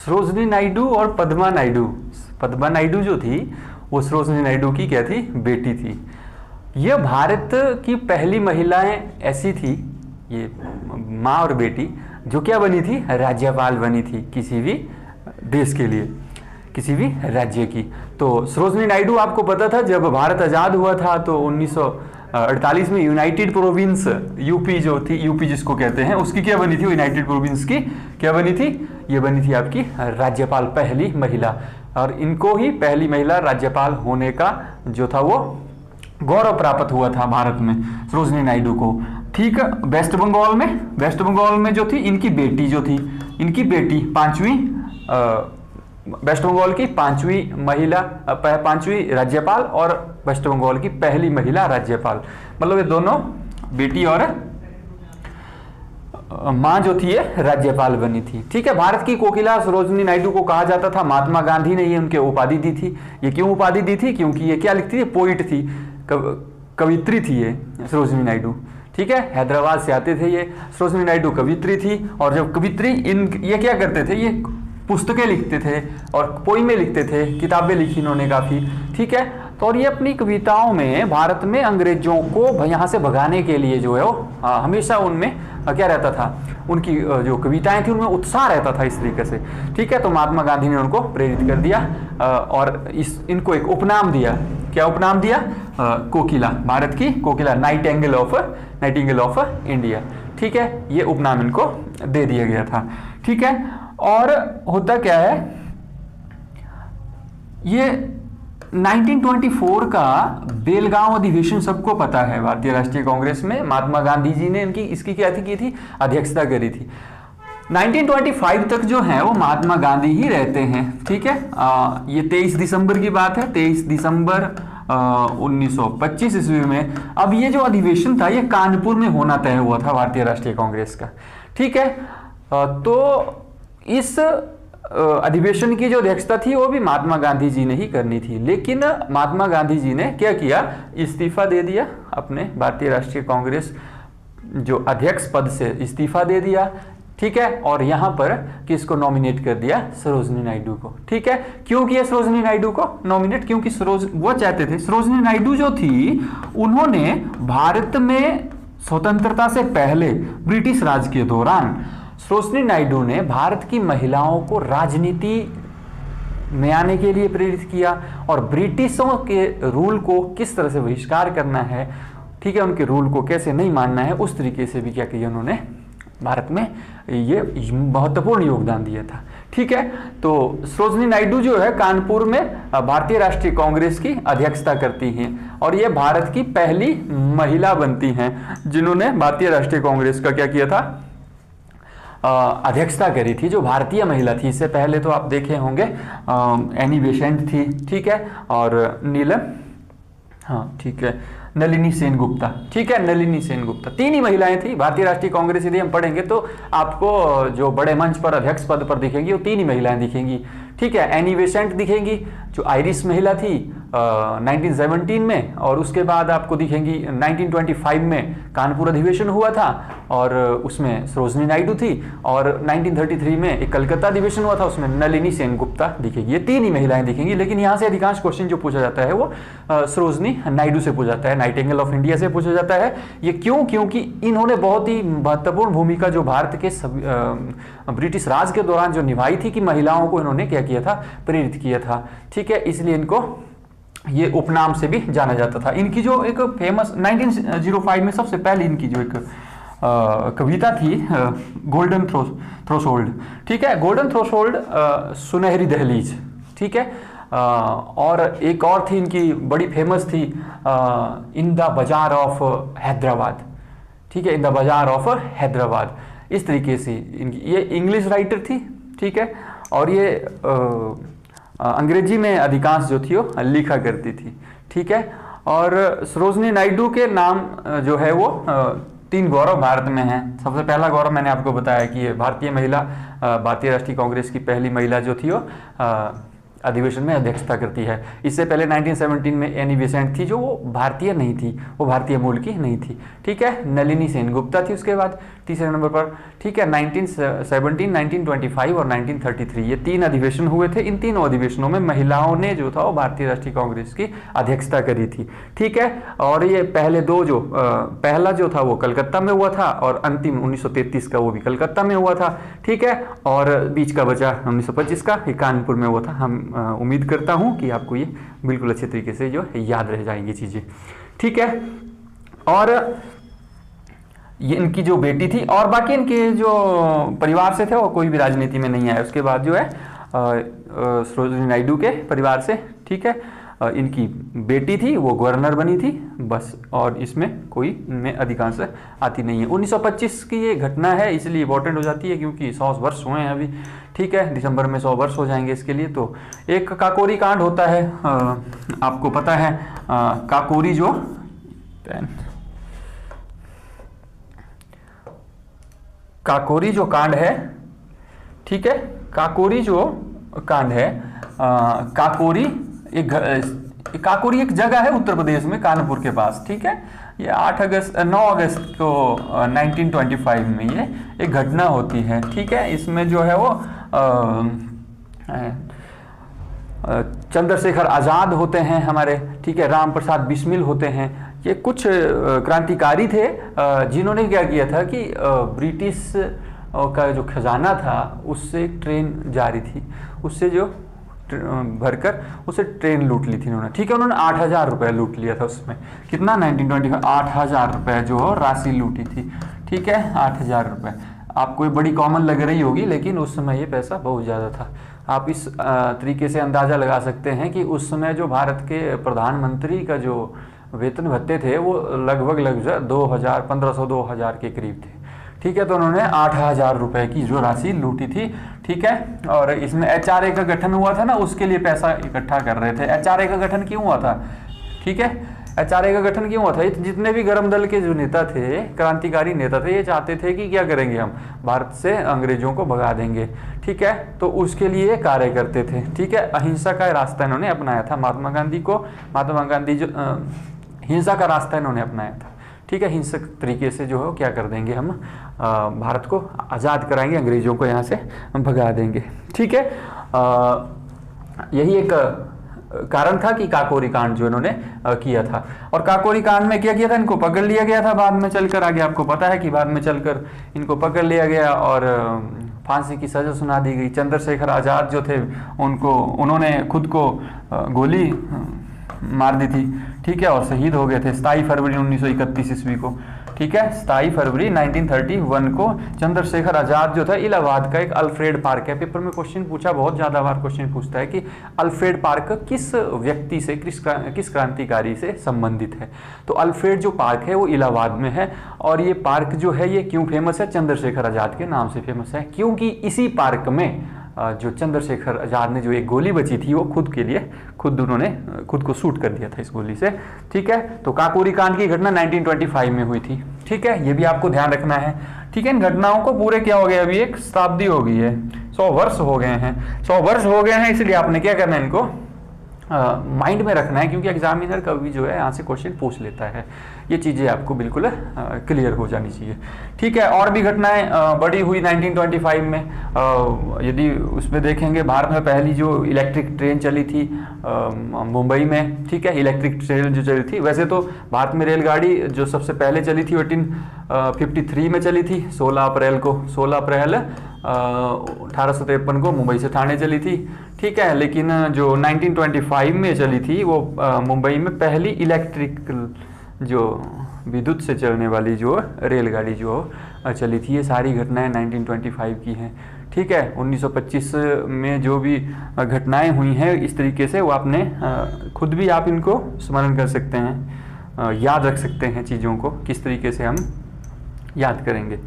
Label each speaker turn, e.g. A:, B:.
A: सरोजिनी नायडू और पद्मा नायडू। पद्मा नायडू जो थी वो सरोजिनी नायडू की क्या थी, बेटी थी। यह भारत की पहली महिलाएं ऐसी थी, ये माँ और बेटी, जो क्या बनी थी, राज्यपाल बनी थी किसी भी देश के लिए, किसी भी राज्य की। तो सरोजिनी नायडू आपको पता था जब भारत आज़ाद हुआ था तो 1948 में यूनाइटेड प्रोविंस यूपी जो थी, यूपी जिसको कहते हैं, उसकी क्या बनी थी, यूनाइटेड प्रोविंस की क्या बनी थी, ये बनी थी आपकी राज्यपाल, पहली महिला। और इनको ही पहली महिला राज्यपाल होने का जो था वो गौरव प्राप्त हुआ था भारत में, सरोजिनी नायडू को। ठीक है, वेस्ट बंगाल में जो थी इनकी बेटी जो थी, इनकी बेटी पांचवी, वेस्ट बंगाल की पांचवी राज्यपाल और वेस्ट बंगाल की पहली महिला राज्यपाल, मतलब ये दोनों बेटी और माँ जो थी ये राज्यपाल बनी थी। ठीक है, भारत की कोकिला सरोजिनी नायडू को कहा जाता था। महात्मा गांधी ने ये उनके उपाधि दी थी। ये क्यों उपाधि दी थी, क्योंकि ये क्या लिखती थी, पोइट थी, कवित्री थी ये सरोजिनी नायडू। ठीक है, हैदराबाद से आते थे ये। सरोजिनी नायडू कवित्री थी, और जब कवित्री ये क्या करते थे, ये पुस्तकें लिखते थे और पोइमें लिखते थे, किताबें लिखी इन्होंने काफ़ी। ठीक है, तो और ये अपनी कविताओं में भारत में अंग्रेजों को यहाँ से भगाने के लिए जो है वो हमेशा उनमें क्या रहता था, उनकी जो कविताएं थी उनमें उत्साह रहता था इस तरीके से। ठीक है, तो महात्मा गांधी ने उनको प्रेरित कर दिया और इनको एक उपनाम दिया। क्या उपनाम दिया, कोकिला, भारत की कोकिला, नाइटिंगेल ऑफ इंडिया। ठीक है, ये उपनाम इनको दे दिया गया था। ठीक है, और होता क्या है, ये 1924 का बेलगांव अधिवेशन सबको पता है, भारतीय राष्ट्रीय कांग्रेस में महात्मा गांधी जी ने इसकी क्या थी, की थी, अध्यक्षता करी थी। 1925 तक जो है वो महात्मा गांधी ही रहते हैं। ठीक है, ये 23 दिसंबर की बात है, 23 दिसंबर 1925 ईस्वी में। अब ये जो अधिवेशन था ये कानपुर में होना तय हुआ था भारतीय राष्ट्रीय कांग्रेस का। ठीक है, तो इस अधिवेशन की जो अध्यक्षता थी वो भी महात्मा गांधी जी ने ही करनी थी, लेकिन महात्मा गांधी जी ने क्या किया, इस्तीफा दे दिया, अपने भारतीय राष्ट्रीय कांग्रेस जो अध्यक्ष पद से इस्तीफा दे दिया। ठीक है, और यहां पर किसको नॉमिनेट कर दिया, सरोजिनी नायडू को। ठीक है, क्यों किया सरोजिनी नायडू को नॉमिनेट, क्योंकि वो चाहते थे, सरोजिनी नायडू जो थी उन्होंने भारत में स्वतंत्रता से पहले ब्रिटिश राज के दौरान सरोजिनी नायडू ने भारत की महिलाओं को राजनीति में आने के लिए प्रेरित किया और ब्रिटिशों के रूल को किस तरह से बहिष्कार करना है, ठीक है, उनके रूल को कैसे नहीं मानना है, उस तरीके से भी क्या किया उन्होंने भारत में ये महत्वपूर्ण योगदान दिया था। ठीक है, तो सरोजिनी नायडू जो है कानपुर में भारतीय राष्ट्रीय कांग्रेस की अध्यक्षता करती हैं और ये भारत की पहली महिला बनती हैं जिन्होंने भारतीय राष्ट्रीय कांग्रेस का क्या किया था, अध्यक्षता करी थी, जो भारतीय महिला थी। इससे पहले तो आप देखे होंगे एनी बेसेंट थी। ठीक है, और नीलम, हाँ ठीक है, नलिनी सेनगुप्ता। ठीक है, नलिनी सेनगुप्ता, तीन ही महिलाएं थी भारतीय राष्ट्रीय कांग्रेस। यदि हम पढ़ेंगे तो आपको जो बड़े मंच पर अध्यक्ष पद पर दिखेंगी वो तीन ही महिलाएं दिखेंगी। ठीक है, एनी बेसेंट दिखेंगी जो आयरिश महिला थी 1917 में, और उसके बाद आपको दिखेंगी 1925 में कानपुर अधिवेशन हुआ था और उसमें सरोजिनी नायडू थी, और 1933 में एक कलकत्ता अधिवेशन हुआ था, उसमें नलिनी सेनगुप्ता दिखेगी। ये तीन ही महिलाएं दिखेंगी, लेकिन यहाँ से अधिकांश क्वेश्चन जो पूछा जाता है वो सरोजिनी नायडू से पूछा जाता है, नाइटिंगेल ऑफ इंडिया से पूछा जाता है। ये क्यों, क्योंकि इन्होंने बहुत ही महत्वपूर्ण भूमिका जो भारत के ब्रिटिश राज के दौरान जो निभाई थी कि महिलाओं को इन्होंने क्या किया था, प्रेरित किया था। ठीक है, इसलिए इनको ये उपनाम से भी जाना जाता था। इनकी जो एक फेमस 1905 में सबसे पहले इनकी जो एक कविता थी गोल्डन थ्रेशोल्ड। ठीक है, गोल्डन थ्रेशोल्ड, सुनहरी दहलीज। ठीक है, और एक और थी इनकी बड़ी फेमस थी, इन द बाजार ऑफ हैदराबाद। ठीक है, इन द बाजार ऑफ हैदराबाद। इस तरीके से इनकी, ये इंग्लिश राइटर थी। ठीक है, और ये अंग्रेजी में अधिकांश जो थी वो लिखा करती थी। ठीक है, और सरोजिनी नायडू के नाम जो है वो तीन गौरव भारत में हैं। सबसे पहला गौरव मैंने आपको बताया कि ये भारतीय महिला, भारतीय राष्ट्रीय कांग्रेस की पहली महिला जो थी वो अधिवेशन में अध्यक्षता करती है। इससे पहले 1917 में एनी बेसेंट थी, जो वो भारतीय नहीं थी, वो भारतीय मूल की नहीं थी। ठीक है, नलिनी सेनगुप्ता थी उसके बाद तीसरे नंबर पर। ठीक है, 1917, 1925 और 1933 ये 3 अधिवेशन हुए थे। इन तीनों अधिवेशनों में महिलाओं ने जो था वो भारतीय राष्ट्रीय कांग्रेस की अध्यक्षता करी थी। ठीक है, और ये पहले 2 जो पहला जो था वो कलकत्ता में हुआ था और अंतिम 1933 का वो भी कलकत्ता में हुआ था। ठीक है, और बीच का बचा 1925 का, ये कानपुर में हुआ था। हम उम्मीद करता हूँ कि आपको ये बिल्कुल अच्छे तरीके से जो याद रह जाएंगी चीज़ें। ठीक है, और ये इनकी जो बेटी थी, और बाकी इनके जो परिवार से थे वो कोई भी राजनीति में नहीं आया। उसके बाद जो है सरोजिनी नायडू के परिवार से। ठीक है, इनकी बेटी थी वो गवर्नर बनी थी बस, और इसमें कोई इनमें अधिकांश आती नहीं है। 1925 की ये घटना है इसलिए इंपॉर्टेंट हो जाती है क्योंकि 100 वर्ष हुए हैं अभी। ठीक है, दिसंबर में 100 वर्ष हो जाएंगे इसके लिए। तो एक काकोरी कांड होता है, आपको पता है काकोरी जो कांड है। ठीक है, काकोरी जो कांड है, काकोरी एक जगह है उत्तर प्रदेश में, कानपुर के पास। ठीक है, ये 9 अगस्त को 1925 में ये एक घटना होती है। ठीक है, इसमें जो है वो चंद्रशेखर आज़ाद होते हैं हमारे। ठीक है, राम प्रसाद बिस्मिल होते हैं। ये कुछ क्रांतिकारी थे जिन्होंने क्या किया था कि ब्रिटिश का जो खजाना था उससे एक ट्रेन जारी थी, उससे जो भरकर उसे ट्रेन लूट ली थी इन्होंने। ठीक है, उन्होंने 8,000 रुपये लूट लिया था उसमें। कितना? 1925 8,000 रुपये जो राशि लूटी थी। ठीक है, 8,000 रुपये आपको ये बड़ी कॉमन लग रही होगी, लेकिन उस समय ये पैसा बहुत ज़्यादा था। आप इस तरीके से अंदाज़ा लगा सकते हैं कि उस समय जो भारत के प्रधानमंत्री का जो वेतन भत्ते थे वो लगभग 2,000 1500 2,000 के करीब थे। ठीक है, तो उन्होंने 8,000 रुपये की जो राशि लूटी थी। ठीक है, और इसमें HRA का गठन हुआ था ना, उसके लिए पैसा इकट्ठा कर रहे थे। HRA का गठन क्यों हुआ था? ठीक है, HRA का गठन क्यों हुआ था? जितने भी गर्म दल के जो नेता थे, क्रांतिकारी नेता थे, ये चाहते थे कि क्या करेंगे, हम भारत से अंग्रेजों को भगा देंगे। ठीक है, तो उसके लिए कार्य करते थे। ठीक है, अहिंसा का रास्ता इन्होंने अपनाया था। महात्मा गांधी जो हिंसा का रास्ता इन्होंने अपनाया था। ठीक है, हिंसक तरीके से जो है क्या कर देंगे, हम भारत को आज़ाद कराएंगे, अंग्रेजों को यहाँ से भगा देंगे। ठीक है, यही एक कारण था कि काकोरी कांड जो इन्होंने किया था। और काकोरी कांड में क्या किया था, इनको पकड़ लिया गया था बाद में चलकर। आगे आपको पता है कि बाद में चलकर इनको पकड़ लिया गया और फांसी की सज़ा सुना दी गई। चंद्रशेखर आज़ाद जो थे उन्होंने खुद को गोली मार दी थी। ठीक है, और शहीद हो गए थे 27 फरवरी 1931 ईस्वी को। ठीक है, 27 फरवरी 1931 को चंद्रशेखर आज़ाद जो था, इलाहाबाद का एक अल्फ्रेड पार्क है। पेपर में क्वेश्चन पूछा, बहुत ज़्यादा बार क्वेश्चन पूछता है कि अल्फ्रेड पार्क किस व्यक्ति से, किस क्रांतिकारी से संबंधित है। तो अल्फ्रेड जो पार्क है वो इलाहाबाद में है। और ये पार्क जो है ये क्यों फेमस है? चंद्रशेखर आज़ाद के नाम से फेमस है, क्योंकि इसी पार्क में जो चंद्रशेखर आज़ाद ने जो एक गोली बची थी वो उन्होंने खुद को शूट कर दिया था इस गोली से। ठीक है, तो काकोरी कांड की घटना 1925 में हुई थी। ठीक है, ये भी आपको ध्यान रखना है। ठीक है, इन घटनाओं को पूरे क्या हो गया, अभी 1 शताब्दी हो गई है, 100 वर्ष हो गए हैं। 100 वर्ष हो गए हैं, इसलिए आपने क्या करना है, इनको माइंड में रखना है, क्योंकि एग्जामिनर कभी जो है यहाँ से क्वेश्चन पूछ लेता है। ये चीज़ें आपको बिल्कुल क्लियर हो जानी चाहिए। ठीक है, और भी घटनाएं बड़ी हुई 1925 में। यदि उसमें देखेंगे, भारत में पहली जो इलेक्ट्रिक ट्रेन चली थी मुंबई में। ठीक है, इलेक्ट्रिक ट्रेन जो चली थी, वैसे तो भारत में रेलगाड़ी जो सबसे पहले चली थी 1853 में चली थी, 16 अप्रैल 1853 को मुंबई से ठाणे चली थी। ठीक है, लेकिन जो 1925 में चली थी वो मुंबई में पहली इलेक्ट्रिकल जो विद्युत से चलने वाली जो रेलगाड़ी जो चली थी। ये सारी घटनाएं 1925 की हैं। ठीक है, 1925 में जो भी घटनाएं हुई हैं इस तरीके से, वो आपने खुद भी आप इनको स्मरण कर सकते हैं, याद रख सकते हैं चीज़ों को, किस तरीके से हम याद करेंगे।